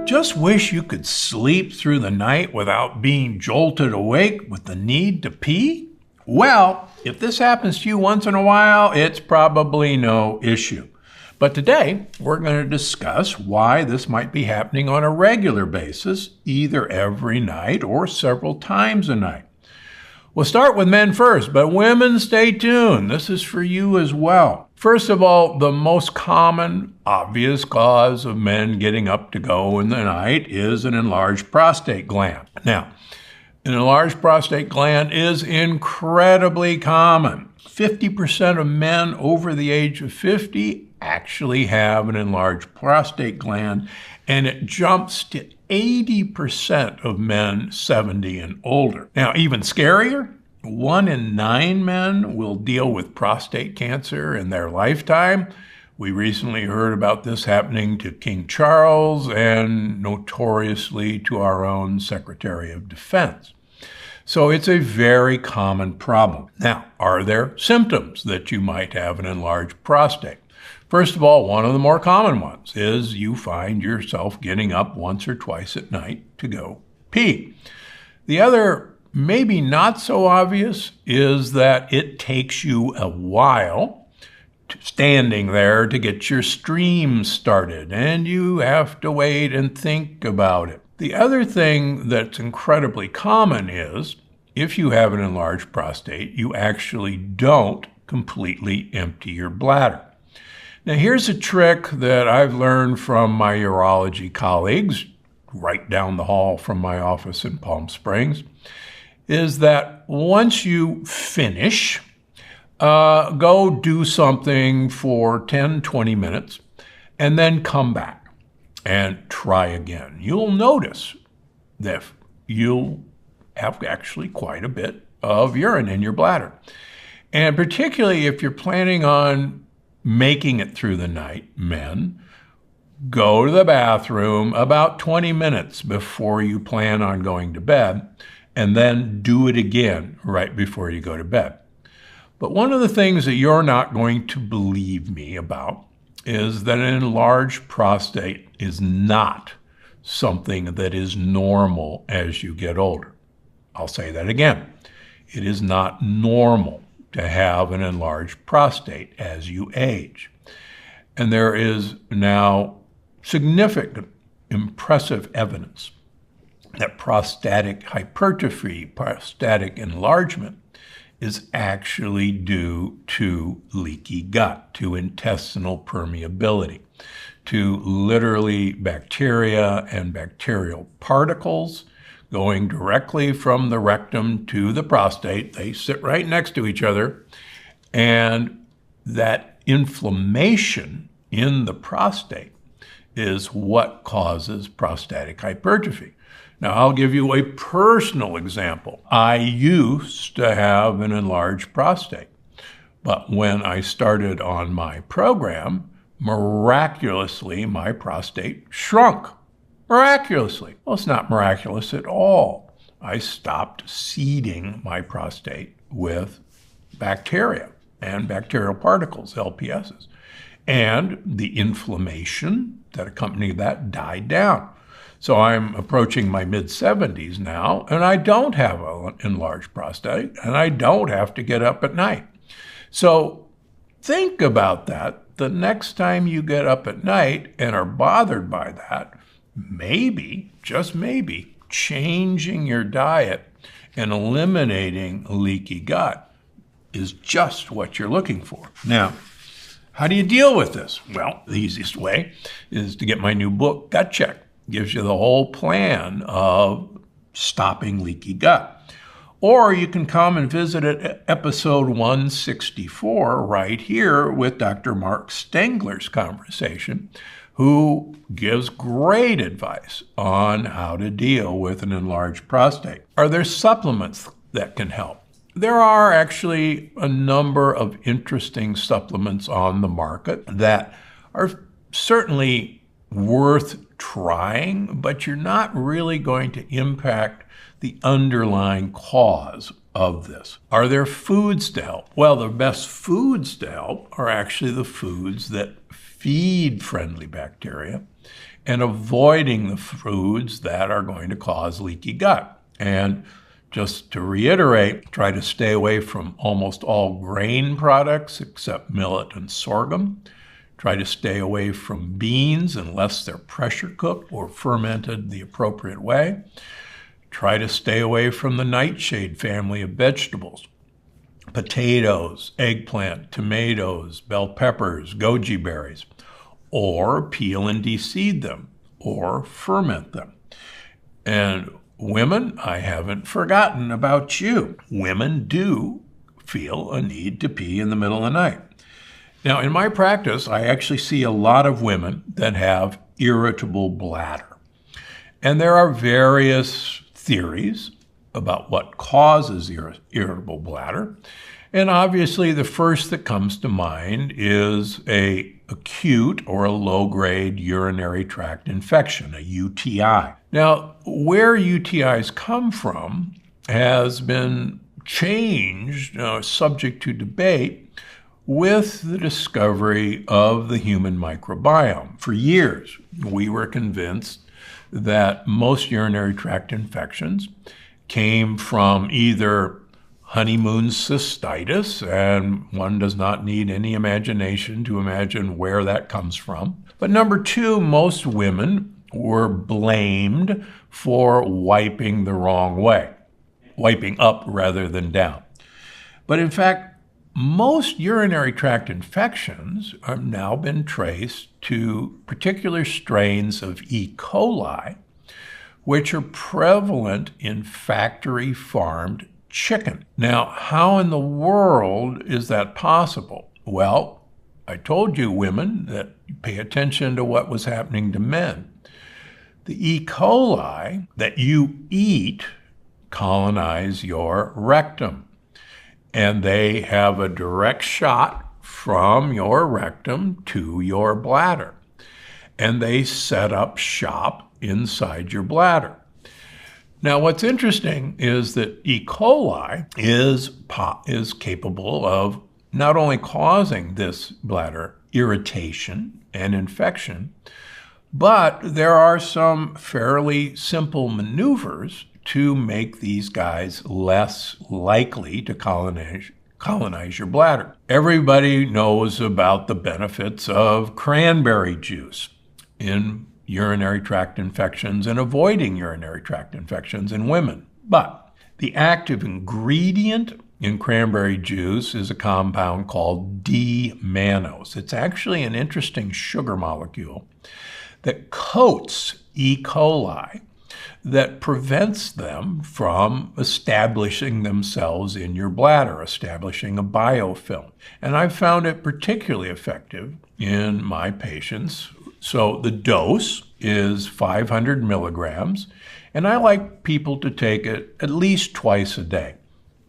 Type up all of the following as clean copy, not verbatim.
Just wish you could sleep through the night without being jolted awake with the need to pee? Well, if this happens to you once in a while, it's probably no issue. But today, we're going to discuss why this might be happening on a regular basis, either every night or several times a night. We'll start with men first, but women, stay tuned. This is for you as well. First of all, the most common, obvious cause of men getting up to go in the night is an enlarged prostate gland. Now, an enlarged prostate gland is incredibly common. 50% of men over the age of 50 actually have an enlarged prostate gland, and it jumps to 80% of men 70 and older. Now, even scarier, 1 in 9 men will deal with prostate cancer in their lifetime. We recently heard about this happening to King Charles and notoriously to our own Secretary of Defense. So it's a very common problem. Now, are there symptoms that you might have an enlarged prostate? First of all, one of the more common ones is you find yourself getting up once or twice at night to go pee. The other, maybe not so obvious, is that it takes you a while standing there to get your stream started, and you have to wait and think about it. The other thing that's incredibly common is if you have an enlarged prostate, you actually don't completely empty your bladder. Now, here's a trick that I've learned from my urology colleagues right down the hall from my office in Palm Springs, is that once you finish, go do something for 10, 20 minutes, and then come back and try again. You'll notice that you'll have actually quite a bit of urine in your bladder. And particularly if you're planning on making it through the night, men, go to the bathroom about 20 minutes before you plan on going to bed, and then do it again right before you go to bed. But one of the things that you're not going to believe me about is that an enlarged prostate is not something that is normal as you get older. I'll say that again. It is not normal to have an enlarged prostate as you age. And there is now significant, impressive evidence that prostatic hypertrophy, prostatic enlargement, is actually due to leaky gut, to intestinal permeability, to literally bacteria and bacterial particles going directly from the rectum to the prostate. They sit right next to each other, and that inflammation in the prostate is what causes prostatic hypertrophy. Now, I'll give you a personal example. I used to have an enlarged prostate, but when I started on my program, miraculously, my prostate shrunk. Miraculously. Well, it's not miraculous at all. I stopped seeding my prostate with bacteria and bacterial particles, LPSs. And the inflammation that accompanied that died down. So I'm approaching my mid-70s now, and I don't have an enlarged prostate, and I don't have to get up at night. So think about that the next time you get up at night and are bothered by that. Maybe, just maybe, changing your diet and eliminating leaky gut is just what you're looking for. Now, how do you deal with this? Well, the easiest way is to get my new book, Gut Check. It gives you the whole plan of stopping leaky gut. Or you can come and visit at episode 164 right here with Dr. Mark Stengler's conversation, who gives great advice on how to deal with an enlarged prostate. Are there supplements that can help? There are actually a number of interesting supplements on the market that are certainly worth trying, but you're not really going to impact the underlying cause of this. Are there foods to help? Well, the best foods to help are actually the foods that feed-friendly bacteria and avoiding the foods that are going to cause leaky gut. And just to reiterate, try to stay away from almost all grain products except millet and sorghum. Try to stay away from beans unless they're pressure cooked or fermented the appropriate way. Try to stay away from the nightshade family of vegetables. Potatoes, eggplant, tomatoes, bell peppers, goji berries, or peel and deseed them, or ferment them. And women, I haven't forgotten about you. Women do feel a need to pee in the middle of the night. Now, in my practice, I actually see a lot of women that have irritable bladder. And there are various theories about what causes irritable bladder. And obviously, the first that comes to mind is an acute or a low-grade urinary tract infection, a UTI. Now, where UTIs come from has been changed, subject to debate, with the discovery of the human microbiome. For years, we were convinced that most urinary tract infections came from either honeymoon cystitis, and one does not need any imagination to imagine where that comes from. But number two, most women were blamed for wiping the wrong way, wiping up rather than down. But in fact, most urinary tract infections have now been traced to particular strains of E. coli, which are prevalent in factory-farmed chicken. Now, how in the world is that possible? Well, I told you, women, that pay attention to what was happening to men. The E. coli that you eat colonize your rectum, and they have a direct shot from your rectum to your bladder, and they set up shop inside your bladder. Now, what's interesting is that E. coli is capable of not only causing this bladder irritation and infection, but there are some fairly simple maneuvers to make these guys less likely to colonize your bladder. Everybody knows about the benefits of cranberry juice in urinary tract infections and avoiding urinary tract infections in women. But the active ingredient in cranberry juice is a compound called D-mannose. It's actually an interesting sugar molecule that coats E. coli that prevents them from establishing themselves in your bladder, establishing a biofilm. And I've found it particularly effective in my patients. So the dose is 500 milligrams, and I like people to take it at least twice a day,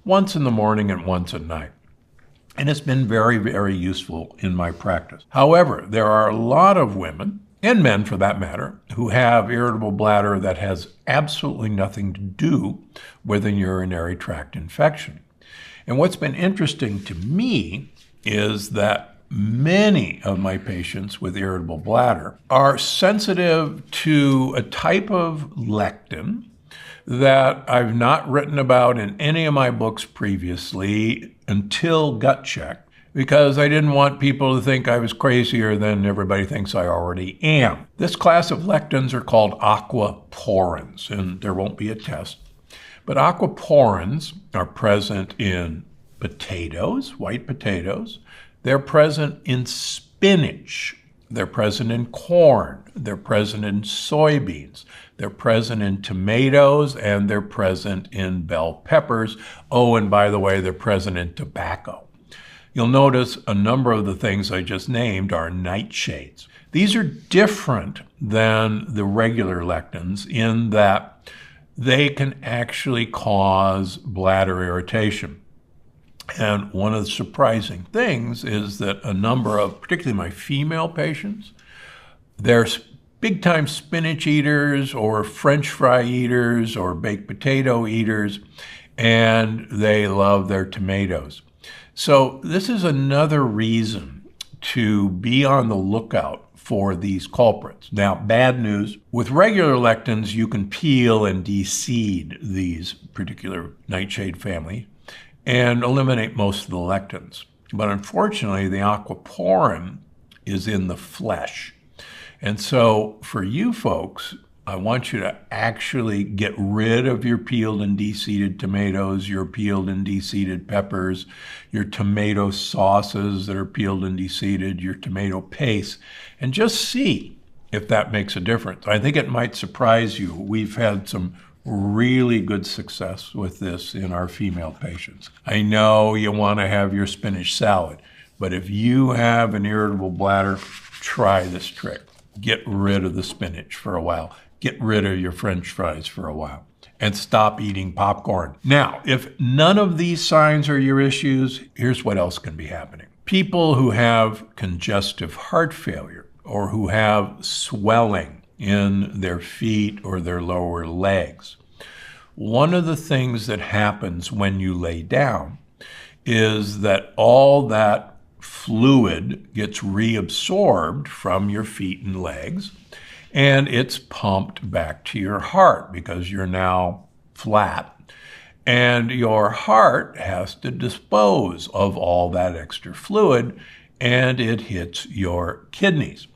once in the morning and once at night. And it's been very, very useful in my practice. However, there are a lot of women, and men for that matter, who have irritable bladder that has absolutely nothing to do with a urinary tract infection. And what's been interesting to me is that many of my patients with irritable bladder are sensitive to a type of lectin that I've not written about in any of my books previously until gut check, because I didn't want people to think I was crazier than everybody thinks I already am. This class of lectins are called aquaporins, and there won't be a test. But aquaporins are present in potatoes, white potatoes. They're present in spinach. They're present in corn. They're present in soybeans. They're present in tomatoes, and they're present in bell peppers. Oh, and by the way, they're present in tobacco. You'll notice a number of the things I just named are nightshades. These are different than the regular lectins in that they can actually cause bladder irritation. And one of the surprising things is that a number of, particularly my female patients, they're big-time spinach eaters or French fry eaters or baked potato eaters, and they love their tomatoes. So this is another reason to be on the lookout for these culprits. Now, bad news, with regular lectins, you can peel and deseed these particular nightshade family and eliminate most of the lectins. But unfortunately, the aquaporin is in the flesh. And so for you folks, I want you to actually get rid of your peeled and deseeded tomatoes, your peeled and deseeded peppers, your tomato sauces that are peeled and deseeded, your tomato paste, and just see if that makes a difference. I think it might surprise you. We've had some really good success with this in our female patients. I know you want to have your spinach salad, but if you have an irritable bladder, try this trick. Get rid of the spinach for a while. Get rid of your French fries for a while and stop eating popcorn. Now, if none of these signs are your issues, here's what else can be happening. People who have congestive heart failure or who have swelling in their feet or their lower legs, one of the things that happens when you lay down is that all that fluid gets reabsorbed from your feet and legs, and it's pumped back to your heart because you're now flat. And your heart has to dispose of all that extra fluid, and it hits your kidneys.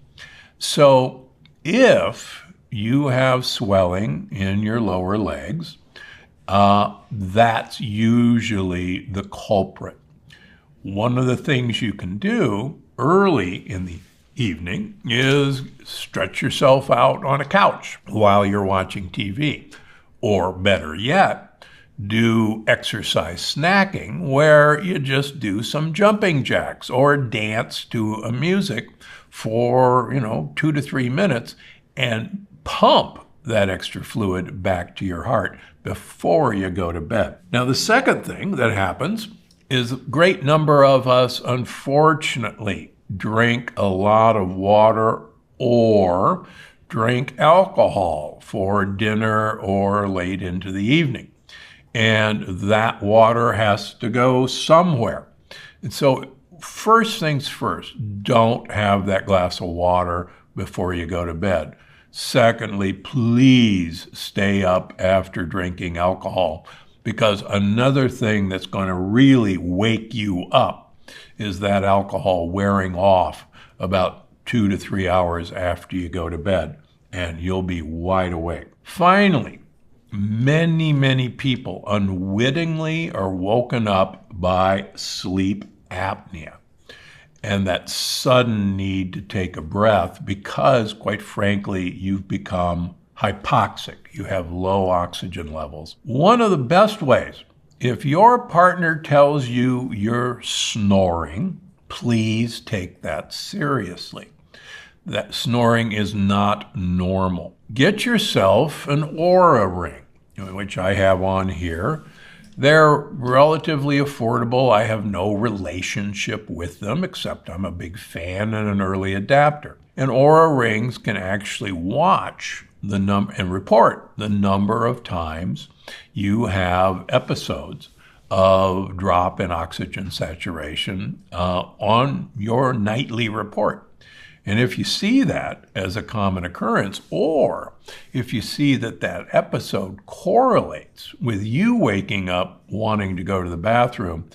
So if you have swelling in your lower legs, that's usually the culprit. One of the things you can do early in the evening is stretch yourself out on a couch while you're watching TV. Or better yet, do exercise snacking where you just do some jumping jacks or dance to a music for, 2 to 3 minutes and pump that extra fluid back to your heart before you go to bed. Now, the second thing that happens is a great number of us, unfortunately, drink a lot of water or drink alcohol for dinner or late into the evening. And that water has to go somewhere. And so first things first, don't have that glass of water before you go to bed. Secondly, please stay up after drinking alcohol, because another thing that's going to really wake you up is that alcohol wearing off about 2 to 3 hours after you go to bed, and you'll be wide awake. Finally, many people unwittingly are woken up by sleep apnea and that sudden need to take a breath because, quite frankly, you've become hypoxic. You have low oxygen levels. One of the best ways, if your partner tells you you're snoring, please take that seriously. That snoring is not normal. Get yourself an Aura ring, which I have on here. They're relatively affordable. I have no relationship with them, except I'm a big fan and an early adapter. And Aura rings can actually watch the number and report the number of times you have episodes of drop in oxygen saturation on your nightly report. And if you see that as a common occurrence, or if you see that that episode correlates with you waking up wanting to go to the bathroom,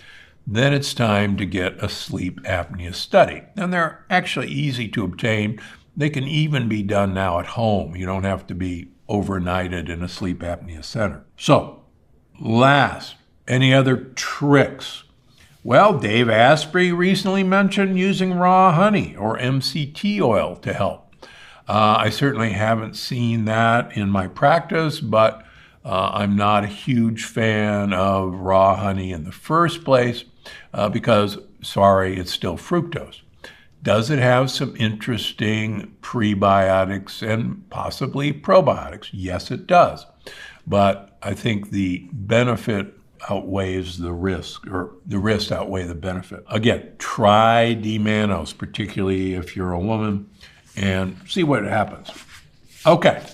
then it's time to get a sleep apnea study. And they're actually easy to obtain. They can even be done now at home. You don't have to be overnighted in a sleep apnea center. So, last, any other tricks? Well, Dave Asprey recently mentioned using raw honey or MCT oil to help. I certainly haven't seen that in my practice, but I'm not a huge fan of raw honey in the first place because, sorry, it's still fructose. Does it have some interesting prebiotics and possibly probiotics? Yes, it does. But I think the benefit outweighs the risk, or the risks outweigh the benefit. Again, try D-mannose, particularly if you're a woman, and see what happens. Okay,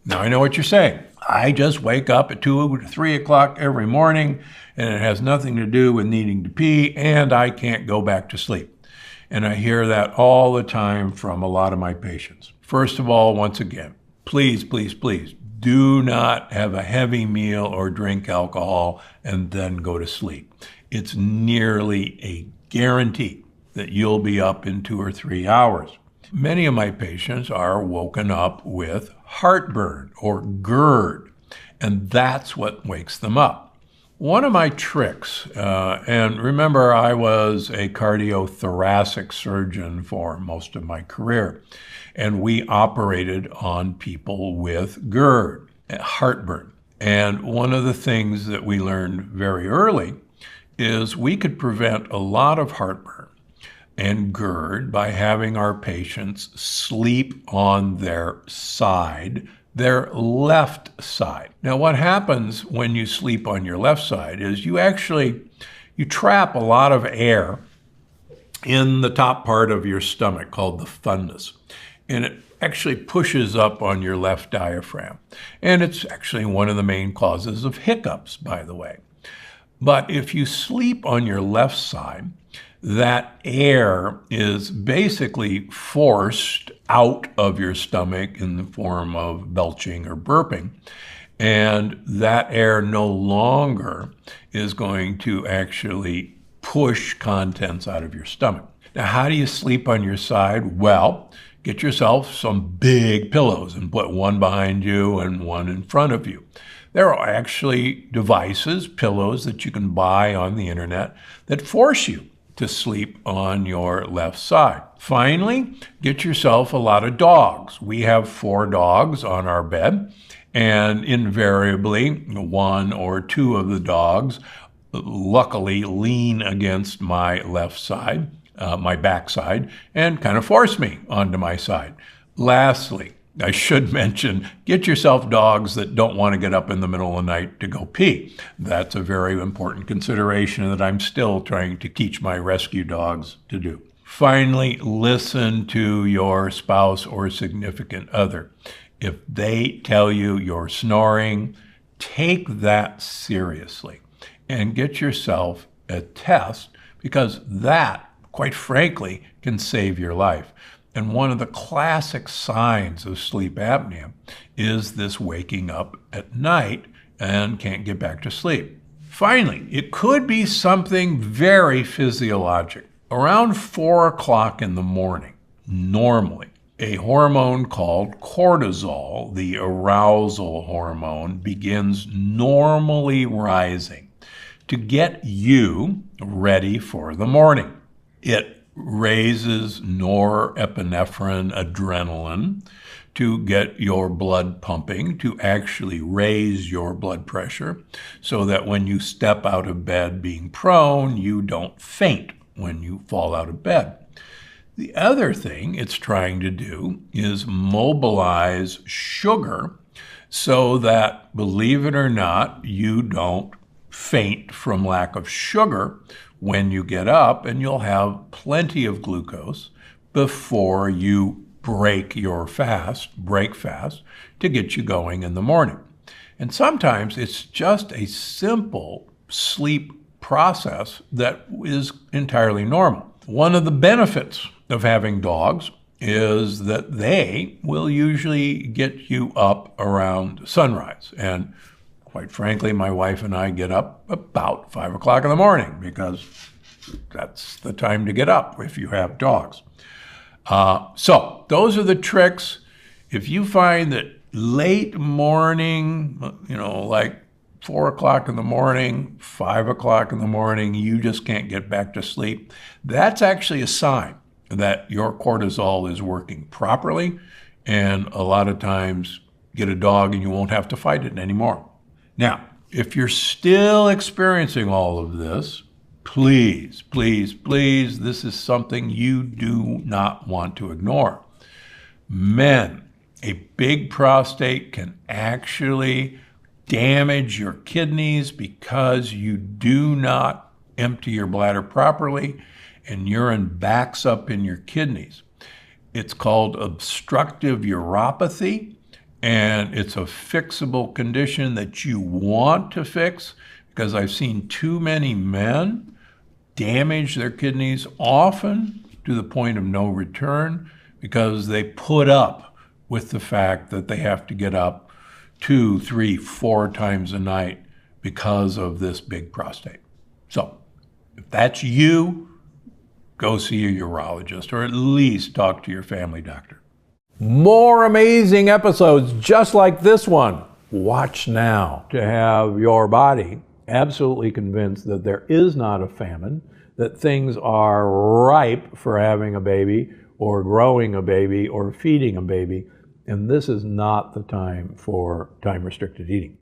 now I know what you're saying. I just wake up at 2 to 3 o'clock every morning, and it has nothing to do with needing to pee, and I can't go back to sleep. And I hear that all the time from a lot of my patients. First of all, once again, please, please, please do not have a heavy meal or drink alcohol and then go to sleep. It's nearly a guarantee that you'll be up in 2 or 3 hours. Many of my patients are woken up with heartburn or GERD, and that's what wakes them up. One of my tricks, and remember I was a cardiothoracic surgeon for most of my career, and we operated on people with GERD, heartburn. And one of the things that we learned very early is we could prevent a lot of heartburn and GERD by having our patients sleep on their side, their left side. Now, what happens when you sleep on your left side is you trap a lot of air in the top part of your stomach called the fundus, and it actually pushes up on your left diaphragm. And it's actually one of the main causes of hiccups, by the way. But if you sleep on your left side, that air is basically forced out of your stomach in the form of belching or burping. And that air no longer is going to actually push contents out of your stomach. Now, how do you sleep on your side? Well, get yourself some big pillows and put one behind you and one in front of you. There are actually devices, pillows that you can buy on the internet that force you to sleep on your left side. Finally, get yourself a lot of dogs. We have 4 dogs on our bed, and invariably 1 or 2 of the dogs luckily lean against my left side, my backside, and kind of force me onto my side. Lastly, I should mention, get yourself dogs that don't want to get up in the middle of the night to go pee. That's a very important consideration that I'm still trying to teach my rescue dogs to do. Finally, listen to your spouse or significant other. If they tell you you're snoring, take that seriously and get yourself a test, because that, quite frankly, can save your life. And one of the classic signs of sleep apnea is this waking up at night and can't get back to sleep. Finally, it could be something very physiologic. Around 4 o'clock in the morning, normally, a hormone called cortisol, the arousal hormone, begins normally rising to get you ready for the morning. It raises norepinephrine, adrenaline, to get your blood pumping, to actually raise your blood pressure, so that when you step out of bed being prone, you don't faint when you fall out of bed. The other thing it's trying to do is mobilize sugar so that, believe it or not, you don't faint from lack of sugar when you get up, and you'll have plenty of glucose before you break fast to get you going in the morning. And sometimes it's just a simple sleep process that is entirely normal. One of the benefits of having dogs is that they will usually get you up around sunrise. And quite frankly, my wife and I get up about 5 o'clock in the morning, because that's the time to get up if you have dogs. So those are the tricks. If you find that late morning, like 4 o'clock in the morning, 5 o'clock in the morning, you just can't get back to sleep, that's actually a sign that your cortisol is working properly. And a lot of times, get a dog and you won't have to fight it anymore. Now, if you're still experiencing all of this, please, please, please, this is something you do not want to ignore. Men, a big prostate can actually damage your kidneys because you do not empty your bladder properly and urine backs up in your kidneys. It's called obstructive uropathy. And it's a fixable condition that you want to fix, because I've seen too many men damage their kidneys, often to the point of no return because they put up with the fact that they have to get up 2, 3, 4 times a night because of this big prostate. So if that's you, go see a urologist or at least talk to your family doctor. More amazing episodes just like this one. Watch now to have your body absolutely convinced that there is not a famine, that things are ripe for having a baby or growing a baby or feeding a baby, and this is not the time for time-restricted eating.